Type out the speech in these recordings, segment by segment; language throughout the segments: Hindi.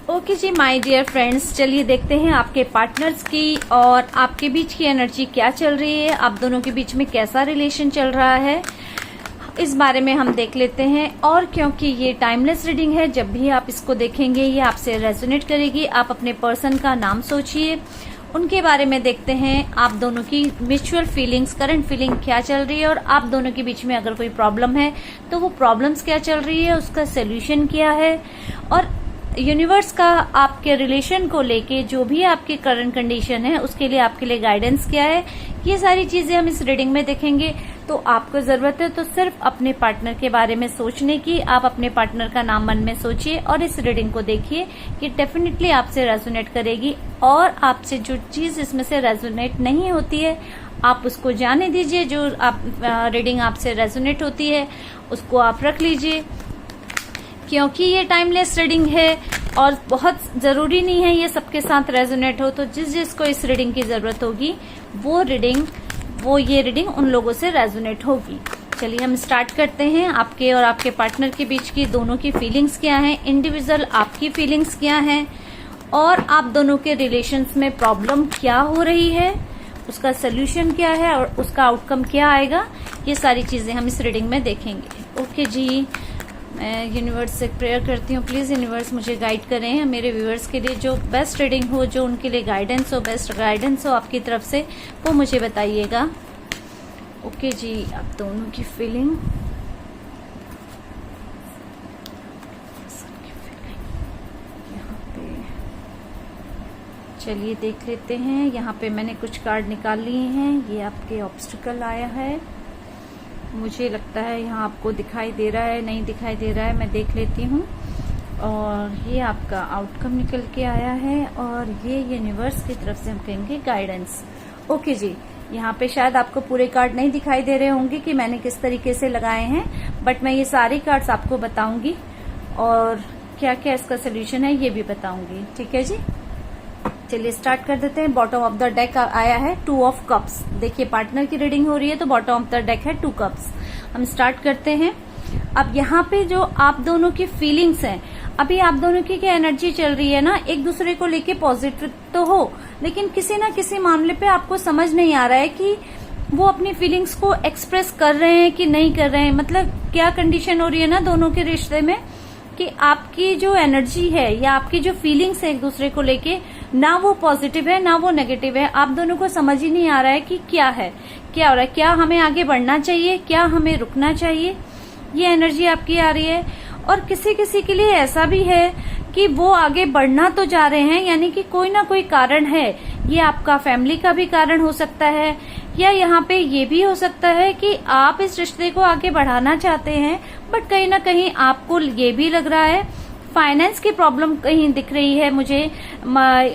ओके जी माय डियर फ्रेंड्स, चलिए देखते हैं आपके पार्टनर्स की और आपके बीच की एनर्जी क्या चल रही है, आप दोनों के बीच में कैसा रिलेशन चल रहा है, इस बारे में हम देख लेते हैं। और क्योंकि ये टाइमलेस रीडिंग है, जब भी आप इसको देखेंगे ये आपसे रेजोनेट करेगी। आप अपने पर्सन का नाम सोचिए, उनके बारे में देखते हैं, आप दोनों की म्यूचुअल फीलिंग्स, करंट फीलिंग क्या चल रही है और आप दोनों के बीच में अगर कोई प्रॉब्लम है तो वो प्रॉब्लम्स क्या चल रही है, उसका सोल्यूशन क्या है, और यूनिवर्स का आपके रिलेशन को लेके जो भी आपकी करंट कंडीशन है उसके लिए आपके लिए गाइडेंस क्या है, ये सारी चीजें हम इस रीडिंग में देखेंगे। तो आपको जरूरत है तो सिर्फ अपने पार्टनर के बारे में सोचने की। आप अपने पार्टनर का नाम मन में सोचिए और इस रीडिंग को देखिए कि डेफिनेटली आपसे रेजोनेट करेगी। और आपसे जो चीज इसमें से रेजोनेट नहीं होती है आप उसको जाने दीजिए। जो रीडिंग आपसे रेजोनेट होती है उसको आप रख लीजिए, क्योंकि ये टाइमलेस रीडिंग है और बहुत जरूरी नहीं है ये सबके साथ रेजोनेट हो। तो जिसको इस रीडिंग की जरूरत होगी वो ये रीडिंग उन लोगों से रेजोनेट होगी। चलिए हम स्टार्ट करते हैं। आपके और आपके पार्टनर के बीच की दोनों की फीलिंग्स क्या हैं, इंडिविजुअल आपकी फीलिंग्स क्या हैं, और आप दोनों के रिलेशंस में प्रॉब्लम क्या हो रही है, उसका सोल्यूशन क्या है और उसका आउटकम क्या आएगा, ये सारी चीजें हम इस रीडिंग में देखेंगे। ओके जी, मैं यूनिवर्स से प्रेयर करती हूँ, प्लीज यूनिवर्स मुझे गाइड करें मेरे व्यूअर्स के लिए जो बेस्ट रीडिंग हो, जो उनके लिए गाइडेंस हो, बेस्ट गाइडेंस हो आपकी तरफ से, वो मुझे बताइएगा। ओके जी, आप दोनों की फीलिंग, यहाँ पे चलिए देख लेते हैं। यहाँ पे मैंने कुछ कार्ड निकाल लिए हैं। ये आपके ऑब्स्टिकल आया है, मुझे लगता है यहाँ आपको दिखाई दे रहा है, नहीं दिखाई दे रहा है, मैं देख लेती हूँ। और ये आपका आउटकम निकल के आया है और ये यूनिवर्स की तरफ से हम कहेंगे गाइडेंस। ओके जी, यहाँ पे शायद आपको पूरे कार्ड नहीं दिखाई दे रहे होंगे कि मैंने किस तरीके से लगाए हैं, बट मैं ये सारी कार्ड्स आपको बताऊंगी और क्या क्या इसका सोल्यूशन है ये भी बताऊंगी। ठीक है जी, चलिए स्टार्ट कर देते हैं। बॉटम ऑफ द डेक आया है 2 ऑफ कप्स। देखिए पार्टनर की रीडिंग हो रही है तो बॉटम ऑफ द डेक है 2 कप्स। हम स्टार्ट करते हैं। अब यहाँ पे जो आप दोनों की फीलिंग्स हैं, अभी आप दोनों की क्या एनर्जी चल रही है ना, एक दूसरे को लेके पॉजिटिव तो हो, लेकिन किसी ना किसी मामले पे आपको समझ नहीं आ रहा है कि वो अपनी फीलिंग्स को एक्सप्रेस कर रहे हैं कि नहीं कर रहे हैं। मतलब क्या कंडीशन हो रही है ना दोनों के रिश्ते में कि आपकी जो एनर्जी है या आपकी जो फीलिंग्स है एक दूसरे को लेके, ना वो पॉजिटिव है ना वो नेगेटिव है। आप दोनों को समझ ही नहीं आ रहा है कि क्या है, क्या हो रहा है, क्या हमें आगे बढ़ना चाहिए, क्या हमें रुकना चाहिए, ये एनर्जी आपकी आ रही है। और किसी किसी के लिए ऐसा भी है कि वो आगे बढ़ना तो जा रहे हैं, यानी कि कोई ना कोई कारण है। ये आपका फैमिली का भी कारण हो सकता है, या यहाँ पे ये भी हो सकता है कि आप इस रिश्ते को आगे बढ़ाना चाहते हैं, बट कहीं ना कहीं आपको ये भी लग रहा है फाइनेंस की प्रॉब्लम कहीं दिख रही है मुझे।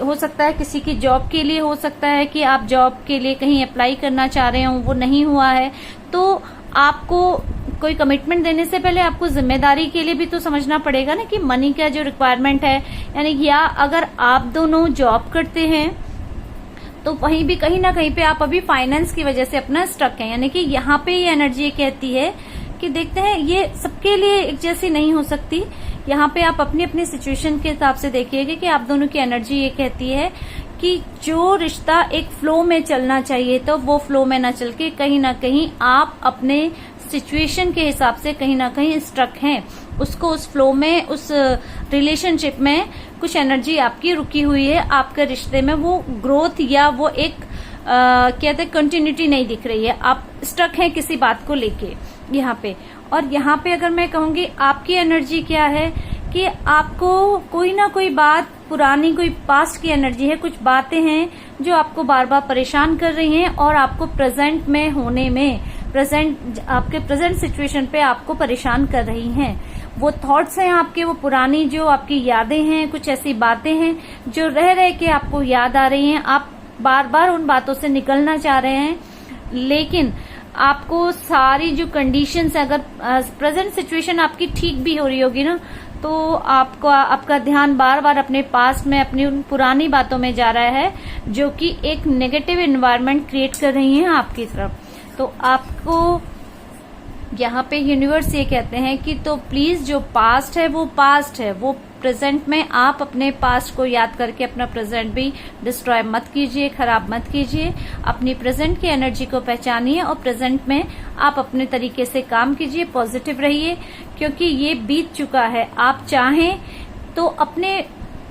हो सकता है किसी की जॉब के लिए, हो सकता है कि आप जॉब के लिए कहीं अप्लाई करना चाह रहे हो, वो नहीं हुआ है, तो आपको कोई कमिटमेंट देने से पहले आपको जिम्मेदारी के लिए भी तो समझना पड़ेगा ना कि मनी का जो रिक्वायरमेंट है, यानी या अगर आप दोनों जॉब करते हैं तो वहीं भी कहीं ना कहीं पे आप अभी फाइनेंस की वजह से अपना स्टक है। यानी कि यहाँ पे ये एनर्जी कहती है कि देखते हैं, ये सबके लिए एक जैसी नहीं हो सकती। यहाँ पे आप अपनी अपनी सिचुएशन के हिसाब से देखिएगा कि आप दोनों की एनर्जी ये कहती है कि जो रिश्ता एक फ्लो में चलना चाहिए तो वो फ्लो में ना चल के कहीं ना कहीं आप अपने सिचुएशन के हिसाब से कहीं ना कहीं स्ट्रक हैं। उसको उस फ्लो में, उस रिलेशनशिप में कुछ एनर्जी आपकी रुकी हुई है, आपके रिश्ते में वो ग्रोथ या वो एक कहते कंटिन्यूटी नहीं दिख रही है, आप स्ट्रक हैं किसी बात को लेके यहाँ पे। और यहाँ पे अगर मैं कहूंगी आपकी एनर्जी क्या है कि आपको कोई ना कोई बात, पुरानी कोई पास्ट की एनर्जी है, कुछ बातें हैं जो आपको बार बार परेशान कर रही हैं और आपको प्रेजेंट में होने में, आपके प्रेजेंट सिचुएशन पे आपको परेशान कर रही हैं। वो थॉट्स हैं आपके, वो पुरानी जो आपकी यादें हैं, कुछ ऐसी बातें हैं जो रह रह के आपको याद आ रही हैं। आप बार बार उन बातों से निकलना चाह रहे हैं, लेकिन आपको सारी जो कंडीशंस है, अगर प्रेजेंट सिचुएशन आपकी ठीक भी हो रही होगी ना, तो आपका ध्यान बार बार अपने पास्ट में, अपनी उन पुरानी बातों में जा रहा है जो कि एक नेगेटिव एनवायरनमेंट क्रिएट कर रही हैं आपकी तरफ। तो आपको यहाँ पे यूनिवर्स ये कहते हैं कि तो प्लीज जो पास्ट है वो पास्ट है, वो प्रेजेंट में आप अपने पास्ट को याद करके अपना प्रेजेंट भी डिस्ट्रॉय मत कीजिए, खराब मत कीजिए। अपनी प्रेजेंट की एनर्जी को पहचानिए और प्रेजेंट में आप अपने तरीके से काम कीजिए, पॉजिटिव रहिए, क्योंकि ये बीत चुका है। आप चाहें तो अपने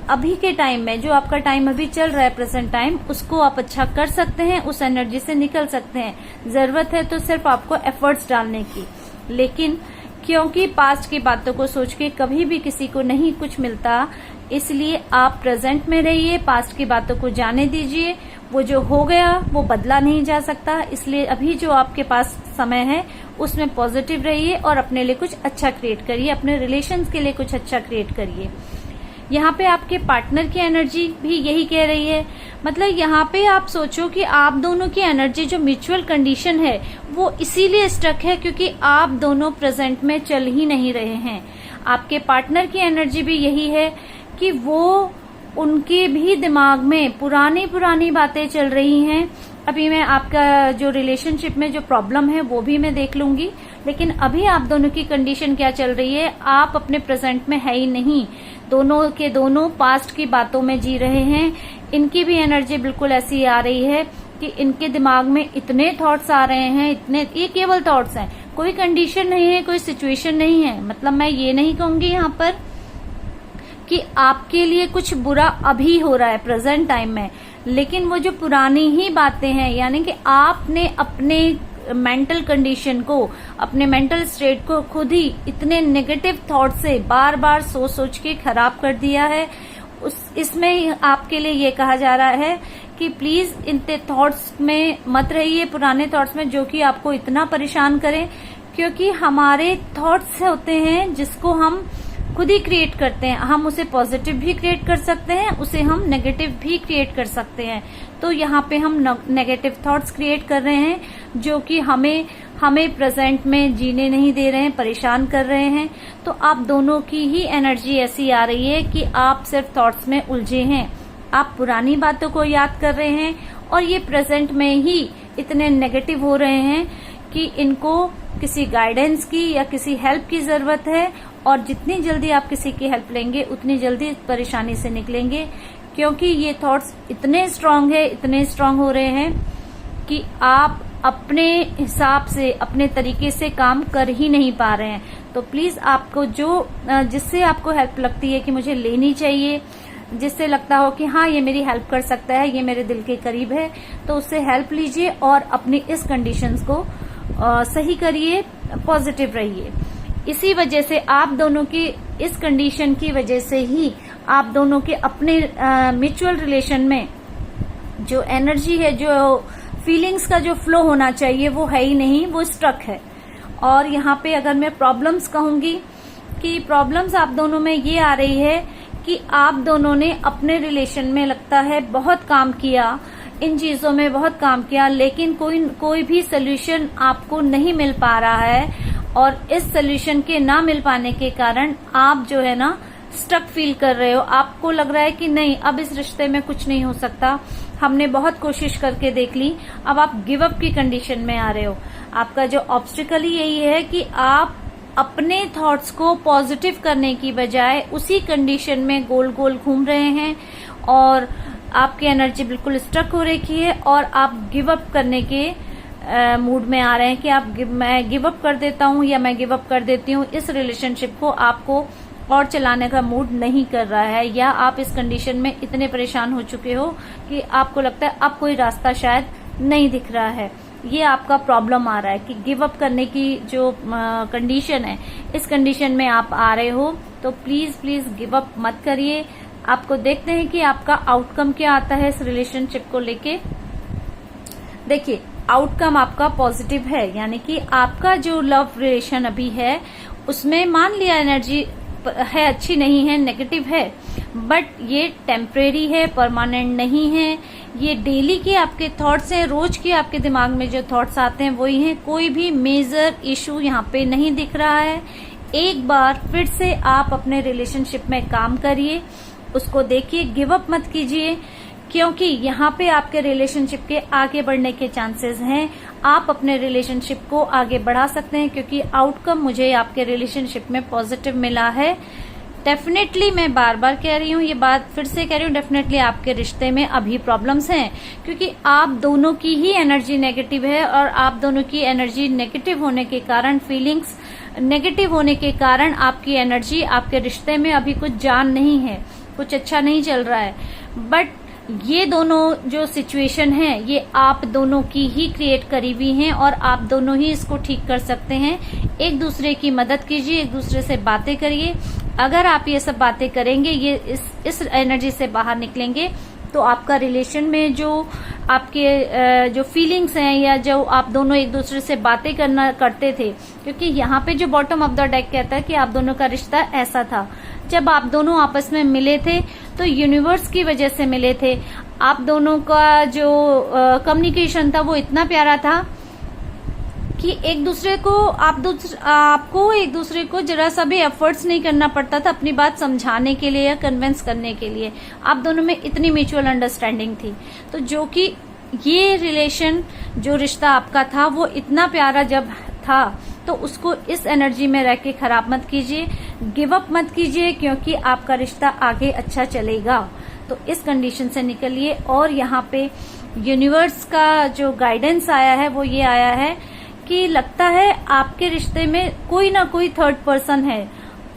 अभी के टाइम में, जो आपका टाइम अभी चल रहा है, प्रेजेंट टाइम, उसको आप अच्छा कर सकते हैं, उस एनर्जी से निकल सकते हैं। जरूरत है तो सिर्फ आपको एफर्ट्स डालने की, लेकिन क्योंकि पास्ट की बातों को सोच के कभी भी किसी को नहीं कुछ मिलता, इसलिए आप प्रेजेंट में रहिए, पास्ट की बातों को जाने दीजिए। वो जो हो गया वो बदला नहीं जा सकता, इसलिए अभी जो आपके पास समय है उसमें पॉजिटिव रहिए और अपने लिए कुछ अच्छा क्रिएट करिए, अपने रिलेशंस के लिए कुछ अच्छा क्रिएट करिए। यहाँ पे आपके पार्टनर की एनर्जी भी यही कह रही है, मतलब यहाँ पे आप सोचो कि आप दोनों की एनर्जी जो म्यूचुअल कंडीशन है वो इसीलिए स्टक है क्योंकि आप दोनों प्रेजेंट में चल ही नहीं रहे हैं। आपके पार्टनर की एनर्जी भी यही है कि वो, उनके भी दिमाग में पुरानी बातें चल रही हैं। अभी मैं आपका जो रिलेशनशिप में जो प्रॉब्लम है वो भी मैं देख लूंगी, लेकिन अभी आप दोनों की कंडीशन क्या चल रही है, आप अपने प्रेजेंट में है ही नहीं, दोनों के दोनों पास्ट की बातों में जी रहे हैं। इनकी भी एनर्जी बिल्कुल ऐसी आ रही है कि इनके दिमाग में इतने थॉट्स आ रहे हैं, इतने, ये केवल थॉट्स हैं, कोई कंडीशन नहीं है, कोई सिचुएशन नहीं है। मतलब मैं ये नहीं कहूंगी यहाँ पर कि आपके लिए कुछ बुरा अभी हो रहा है प्रेजेंट टाइम में, लेकिन वो जो पुरानी ही बातें हैं, यानी कि आपने अपने मेंटल कंडीशन को, अपने मेंटल स्टेट को खुद ही इतने नेगेटिव थॉट से बार बार सोच के खराब कर दिया है। इसमें आपके लिए ये कहा जा रहा है कि प्लीज इन थॉट्स में मत रहिए, पुराने थॉट्स में जो कि आपको इतना परेशान करें, क्योंकि हमारे थॉट्स होते हैं जिसको हम खुद ही क्रिएट करते हैं। हम उसे पॉजिटिव भी क्रिएट कर सकते हैं, उसे हम नेगेटिव भी क्रिएट कर सकते हैं। तो यहाँ पे हम नेगेटिव थॉट्स क्रिएट कर रहे हैं जो कि हमें प्रेजेंट में जीने नहीं दे रहे हैं, परेशान कर रहे हैं। तो आप दोनों की ही एनर्जी ऐसी आ रही है कि आप सिर्फ थॉट्स में उलझे हैं, आप पुरानी बातों को याद कर रहे हैं और ये प्रेजेंट में ही इतने नेगेटिव हो रहे हैं कि इनको किसी गाइडेंस की या किसी हेल्प की जरूरत है। और जितनी जल्दी आप किसी की हेल्प लेंगे उतनी जल्दी इस परेशानी से निकलेंगे, क्योंकि ये थॉट्स इतने स्ट्रांग है, इतने स्ट्रांग हो रहे हैं कि आप अपने हिसाब से, अपने तरीके से काम कर ही नहीं पा रहे हैं। तो प्लीज आपको जो जिससे आपको हेल्प लगती है कि मुझे लेनी चाहिए, जिससे लगता हो कि हाँ ये मेरी हेल्प कर सकता है, ये मेरे दिल के करीब है, तो उससे हेल्प लीजिए और अपनी इस कंडीशंस को सही करिए, पॉजिटिव रहिए। इसी वजह से आप दोनों की इस कंडीशन की वजह से ही आप दोनों के अपने म्यूचुअल रिलेशन में जो एनर्जी है, जो फीलिंग्स का जो फ्लो होना चाहिए वो है ही नहीं, वो स्ट्रक है। और यहाँ पे अगर मैं प्रॉब्लम्स कहूंगी कि प्रॉब्लम्स आप दोनों में ये आ रही है कि आप दोनों ने अपने रिलेशन में लगता है बहुत काम किया, इन चीजों में बहुत काम किया, लेकिन कोई भी सोल्यूशन आपको नहीं मिल पा रहा है। और इस सोल्यूशन के ना मिल पाने के कारण आप जो है ना स्टक फील कर रहे हो, आपको लग रहा है कि नहीं अब इस रिश्ते में कुछ नहीं हो सकता, हमने बहुत कोशिश करके देख ली, अब आप गिव अप की कंडीशन में आ रहे हो। आपका जो ऑब्स्टिकल ही यही है कि आप अपने थॉट्स को पॉजिटिव करने की बजाय उसी कंडीशन में गोल गोल घूम रहे हैं और आपकी एनर्जी बिल्कुल स्टक हो रखी है और आप गिव अप करने के मूड में आ रहे हैं कि मैं गिव अप कर देता हूं या मैं गिव अप कर देती हूं। इस रिलेशनशिप को आपको और चलाने का मूड नहीं कर रहा है, या आप इस कंडीशन में इतने परेशान हो चुके हो कि आपको लगता है अब कोई रास्ता शायद नहीं दिख रहा है। ये आपका प्रॉब्लम आ रहा है कि गिव अप करने की जो कंडीशन है, इस कंडीशन में आप आ रहे हो। तो प्लीज गिव अप मत करिए। आपको देखते हैं कि आपका आउटकम क्या आता है इस रिलेशनशिप को लेके। देखिए, आउटकम आपका पॉजिटिव है, यानी कि आपका जो लव रिलेशन अभी है उसमें मान लिया एनर्जी है, अच्छी नहीं है, नेगेटिव है, बट ये टेम्परेरी है, परमानेंट नहीं है। ये डेली के आपके थॉट्स हैं, रोज के आपके दिमाग में जो थॉट्स आते हैं वही हैं। कोई भी मेजर इशू यहाँ पे नहीं दिख रहा है। एक बार फिर से आप अपने रिलेशनशिप में काम करिए, उसको देखिए, गिव अप मत कीजिए, क्योंकि यहाँ पे आपके रिलेशनशिप के आगे बढ़ने के चांसेस हैं। आप अपने रिलेशनशिप को आगे बढ़ा सकते हैं, क्योंकि आउटकम मुझे आपके रिलेशनशिप में पॉजिटिव मिला है। डेफिनेटली मैं बार बार कह रही हूँ, ये बात फिर से कह रही हूँ, डेफिनेटली आपके रिश्ते में अभी प्रॉब्लम्स हैं, क्योंकि आप दोनों की ही एनर्जी नेगेटिव है, और आप दोनों की एनर्जी नेगेटिव होने के कारण, फीलिंग्स नेगेटिव होने के कारण आपकी एनर्जी, आपके रिश्ते में अभी कुछ जान नहीं है, कुछ अच्छा नहीं चल रहा है। बट ये दोनों जो सिचुएशन है ये आप दोनों की ही क्रिएट करी हुई हैं, और आप दोनों ही इसको ठीक कर सकते हैं। एक दूसरे की मदद कीजिए, एक दूसरे से बातें करिए। अगर आप ये सब बातें करेंगे, ये इस एनर्जी से बाहर निकलेंगे, तो आपका रिलेशन में जो आपके जो फीलिंग्स हैं, या जो आप दोनों एक दूसरे से बातें करते थे, क्योंकि यहाँ पे जो बॉटम ऑफ द डेक कहता है कि आप दोनों का रिश्ता ऐसा था, जब आप दोनों आपस में मिले थे तो यूनिवर्स की वजह से मिले थे। आप दोनों का जो कम्युनिकेशन था वो इतना प्यारा था कि एक दूसरे को आपको एक दूसरे को जरा सा भी एफर्ट्स नहीं करना पड़ता था अपनी बात समझाने के लिए या कन्विंस करने के लिए। आप दोनों में इतनी म्यूचुअल अंडरस्टैंडिंग थी, तो जो कि ये रिलेशन, जो रिश्ता आपका था, वो इतना प्यारा जब था, तो उसको इस एनर्जी में रह के खराब मत कीजिए, गिव अप मत कीजिए, क्योंकि आपका रिश्ता आगे अच्छा चलेगा। तो इस कंडीशन से निकलिए। और यहाँ पे यूनिवर्स का जो गाइडेंस आया है वो ये आया है कि लगता है आपके रिश्ते में कोई ना कोई थर्ड पर्सन है।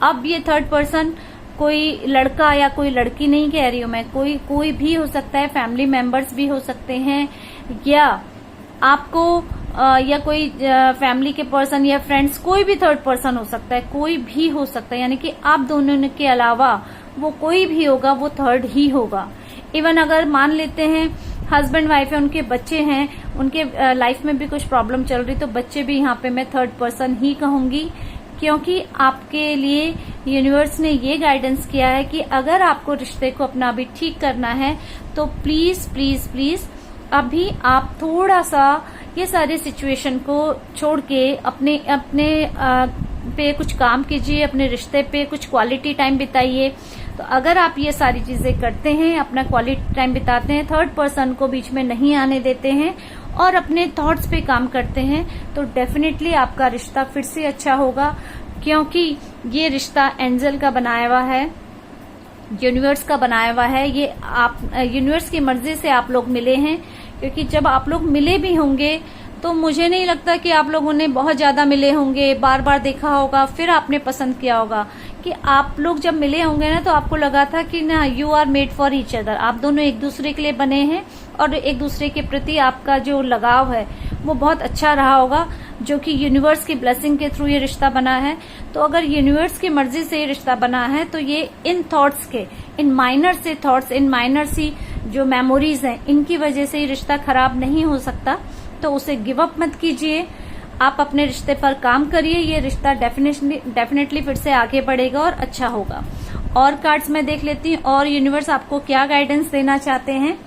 अब ये थर्ड पर्सन कोई लड़का या कोई लड़की नहीं कह रही हूं मैं, कोई भी हो सकता है, फैमिली मेंबर्स भी हो सकते हैं, या आपको या कोई फैमिली के पर्सन या फ्रेंड्स, कोई भी थर्ड पर्सन हो सकता है, कोई भी हो सकता है, यानी कि आप दोनों के अलावा वो कोई भी होगा, वो थर्ड ही होगा। इवन अगर मान लेते हैं हस्बैंड वाइफ है, उनके बच्चे हैं, उनके लाइफ में भी कुछ प्रॉब्लम चल रही, तो बच्चे भी यहाँ पे मैं थर्ड पर्सन ही कहूंगी, क्योंकि आपके लिए यूनिवर्स ने ये गाइडेंस किया है कि अगर आपको रिश्ते को अपना अभी ठीक करना है तो प्लीज प्लीज प्लीज अभी आप थोड़ा सा ये सारे सिचुएशन को छोड़ के अपने पे कुछ काम कीजिए, अपने रिश्ते पे कुछ क्वालिटी टाइम बिताइए। तो अगर आप ये सारी चीजें करते हैं, अपना क्वालिटी टाइम बिताते हैं, थर्ड पर्सन को बीच में नहीं आने देते हैं और अपने थॉट्स पे काम करते हैं, तो डेफिनेटली आपका रिश्ता फिर से अच्छा होगा, क्योंकि ये रिश्ता एंजल का बनाया हुआ है, यूनिवर्स का बनाया हुआ है। ये आप यूनिवर्स की मर्जी से आप लोग मिले हैं, क्योंकि जब आप लोग मिले भी होंगे तो मुझे नहीं लगता कि आप लोगों ने बहुत ज्यादा मिले होंगे, बार बार देखा होगा, फिर आपने पसंद किया होगा। कि आप लोग जब मिले होंगे ना, तो आपको लगा था कि ना, you are made for each other, आप दोनों एक दूसरे के लिए बने हैं, और एक दूसरे के प्रति आपका जो लगाव है वो बहुत अच्छा रहा होगा, जो कि यूनिवर्स की ब्लेसिंग के थ्रू ये रिश्ता बना है। तो अगर यूनिवर्स की मर्जी से ये रिश्ता बना है, तो ये इन थॉट्स के, इन माइनर से थॉट्स, इन माइनर सी जो मेमोरीज हैं, इनकी वजह से ये रिश्ता खराब नहीं हो सकता। तो उसे गिव अप मत कीजिए, आप अपने रिश्ते पर काम करिए, ये रिश्ता डेफिनेटली फिर से आगे बढ़ेगा और अच्छा होगा। और कार्ड्स मैं देख लेती हूँ, और यूनिवर्स आपको क्या गाइडेंस देना चाहते हैं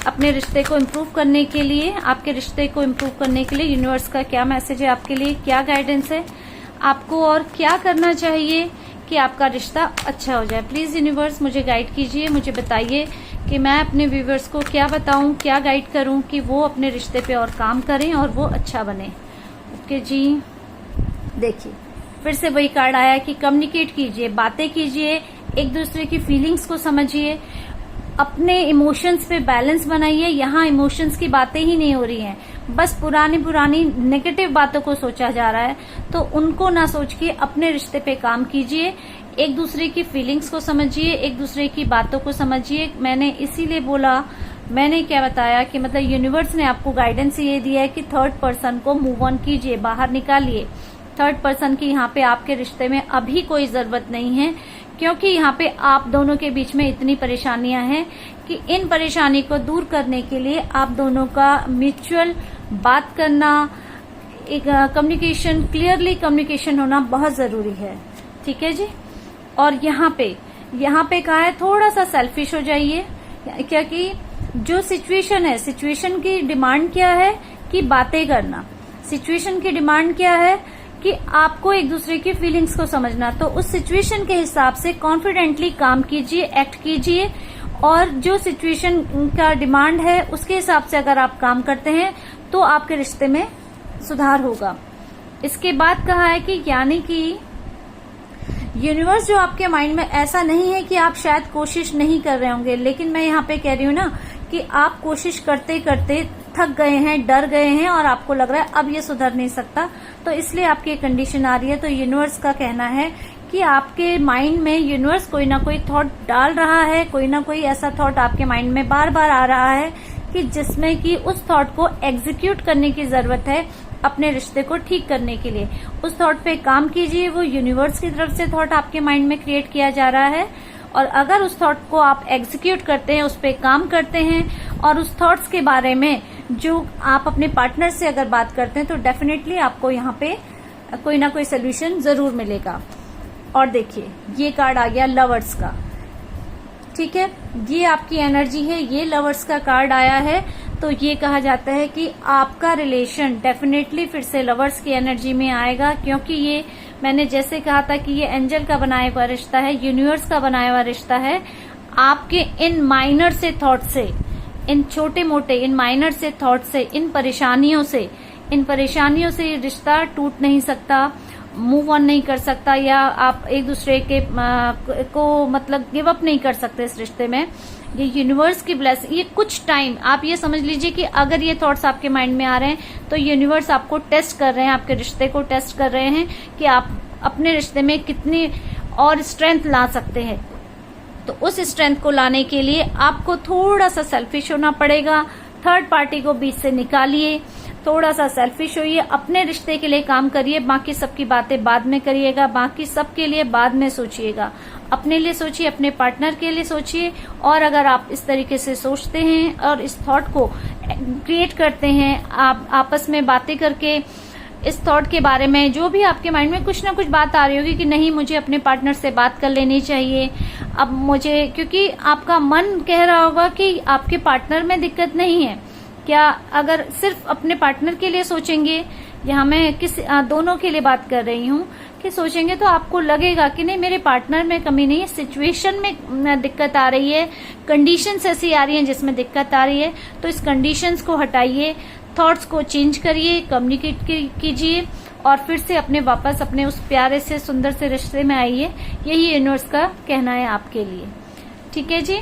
अपने रिश्ते को इम्प्रूव करने के लिए, आपके रिश्ते को इम्प्रूव करने के लिए यूनिवर्स का क्या मैसेज है आपके लिए, क्या गाइडेंस है आपको, और क्या करना चाहिए कि आपका रिश्ता अच्छा हो जाए। प्लीज यूनिवर्स मुझे गाइड कीजिए, मुझे बताइए कि मैं अपने व्यूवर्स को क्या बताऊं, क्या गाइड करूं कि वो अपने रिश्ते पे और काम करें और वो अच्छा बने। ओके जी, देखिए फिर से वही कार्ड आया कि कम्युनिकेट कीजिए, बातें कीजिए, एक दूसरे की फीलिंग्स को समझिए, अपने इमोशंस पे बैलेंस बनाइए। यहाँ इमोशंस की बातें ही नहीं हो रही हैं, बस पुरानी नेगेटिव बातों को सोचा जा रहा है, तो उनको ना सोच के अपने रिश्ते पे काम कीजिए, एक दूसरे की फीलिंग्स को समझिए, एक दूसरे की बातों को समझिए। मैंने इसीलिए बोला, मैंने क्या बताया कि मतलब यूनिवर्स ने आपको गाइडेंस ये दिया है कि थर्ड पर्सन को मूव ऑन कीजिए, बाहर निकालिए। थर्ड पर्सन की यहाँ पे आपके रिश्ते में अभी कोई जरूरत नहीं है, क्योंकि यहाँ पे आप दोनों के बीच में इतनी परेशानियां हैं कि इन परेशानी को दूर करने के लिए आप दोनों का म्यूचुअल बात करना, एक कम्युनिकेशन, क्लियरली कम्युनिकेशन होना बहुत जरूरी है। ठीक है जी। और यहाँ पे कहा है थोड़ा सा सेल्फिश हो जाइए, क्योंकि जो सिचुएशन है, सिचुएशन की डिमांड क्या है कि बातें करना, सिचुएशन की डिमांड क्या है कि आपको एक दूसरे की फीलिंग्स को समझना। तो उस सिचुएशन के हिसाब से कॉन्फिडेंटली काम कीजिए, एक्ट कीजिए, और जो सिचुएशन का डिमांड है उसके हिसाब से अगर आप काम करते हैं तो आपके रिश्ते में सुधार होगा। इसके बाद कहा है कि यूनिवर्स जो आपके माइंड में, ऐसा नहीं है कि आप शायद कोशिश नहीं कर रहे होंगे, लेकिन मैं यहाँ पे कह रही हूँ ना कि आप कोशिश करते करते थक गए हैं, डर गए हैं और आपको लग रहा है अब ये सुधर नहीं सकता, तो इसलिए आपकी ये कंडीशन आ रही है। तो यूनिवर्स का कहना है कि आपके माइंड में यूनिवर्स कोई ना कोई थॉट डाल रहा है, कोई ना कोई ऐसा थॉट आपके माइंड में बार बार आ रहा है कि जिसमें कि उस थॉट को एग्जीक्यूट करने की जरूरत है अपने रिश्ते को ठीक करने के लिए। उस थॉट पे काम कीजिए। वो यूनिवर्स की तरफ से थॉट आपके माइंड में क्रिएट किया जा रहा है, और अगर उस थॉट को आप एग्जीक्यूट करते हैं, उस पे काम करते हैं और उस थॉट्स के बारे में जो आप अपने पार्टनर से अगर बात करते हैं, तो डेफिनेटली आपको यहाँ पे कोई ना कोई सोल्यूशन जरूर मिलेगा। और देखिए ये कार्ड आ गया लवर्स का, ठीक है, ये आपकी एनर्जी है, ये लवर्स का कार्ड आया है। तो ये कहा जाता है कि आपका रिलेशन डेफिनेटली फिर से लवर्स की एनर्जी में आएगा, क्योंकि ये मैंने जैसे कहा था कि ये एंजल का बनाया हुआ रिश्ता है, यूनिवर्स का बनाया हुआ रिश्ता है। आपके इन माइनर से थॉट से, इन छोटे मोटे इन माइनर से थॉट से, इन परेशानियों से ये रिश्ता टूट नहीं सकता, मूव ऑन नहीं कर सकता, या आप एक दूसरे के को मतलब गिव अप नहीं कर सकते इस रिश्ते में। ये यूनिवर्स की ब्लेसिंग, ये कुछ टाइम आप ये समझ लीजिए कि अगर ये थॉट्स आपके माइंड में आ रहे हैं तो यूनिवर्स आपको टेस्ट कर रहे हैं, आपके रिश्ते को टेस्ट कर रहे हैं कि आप अपने रिश्ते में कितनी और स्ट्रेंथ ला सकते हैं। तो उस स्ट्रेंथ को लाने के लिए आपको थोड़ा सा सेल्फिश होना पड़ेगा, थर्ड पार्टी को बीच से निकालिए, थोड़ा सा सेल्फिश होइए, अपने रिश्ते के लिए काम करिए, बाकी सबकी बातें बाद में करिएगा, बाकी सबके लिए बाद में सोचिएगा। अपने लिए सोचिए, अपने पार्टनर के लिए सोचिए। और अगर आप इस तरीके से सोचते हैं और इस थॉट को क्रिएट करते हैं, आप आपस में बातें करके इस थॉट के बारे में, जो भी आपके माइंड में कुछ ना कुछ बात आ रही होगी कि नहीं मुझे अपने पार्टनर से बात कर लेनी चाहिए अब मुझे, क्योंकि आपका मन कह रहा होगा कि आपके पार्टनर में दिक्कत नहीं है क्या। अगर सिर्फ अपने पार्टनर के लिए सोचेंगे, यहाँ मैं दोनों के लिए बात कर रही हूँ, कि सोचेंगे तो आपको लगेगा कि नहीं मेरे पार्टनर में कमी नहीं है, सिचुएशन में दिक्कत आ रही है, कंडीशंस ऐसी आ रही हैं जिसमें दिक्कत आ रही है। तो इस कंडीशंस को हटाइए, थॉट्स को चेंज करिए, कम्युनिकेट कीजिए और फिर से वापस अपने उस प्यारे से सुंदर से रिश्ते में आइए। यही यूनिवर्स का कहना है आपके लिए, ठीक है जी।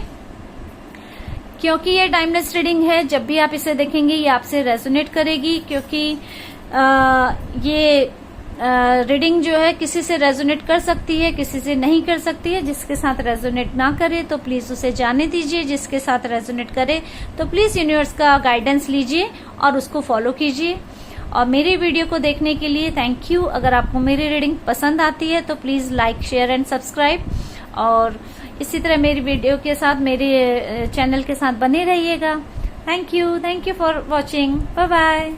क्योंकि ये टाइमलेस रीडिंग है, जब भी आप इसे देखेंगे ये आपसे रेजोनेट करेगी, क्योंकि ये रीडिंग जो है किसी से रेजोनेट कर सकती है, किसी से नहीं कर सकती है। जिसके साथ रेजोनेट ना करे तो प्लीज उसे जाने दीजिए, जिसके साथ रेजोनेट करे तो प्लीज यूनिवर्स का गाइडेंस लीजिए और उसको फॉलो कीजिए। और मेरी वीडियो को देखने के लिए थैंक यू। अगर आपको मेरी रीडिंग पसंद आती है तो please like, share and subscribe, और इसी तरह मेरी वीडियो के साथ, मेरे चैनल के साथ बने रहिएगा। Thank you for watching. Bye bye.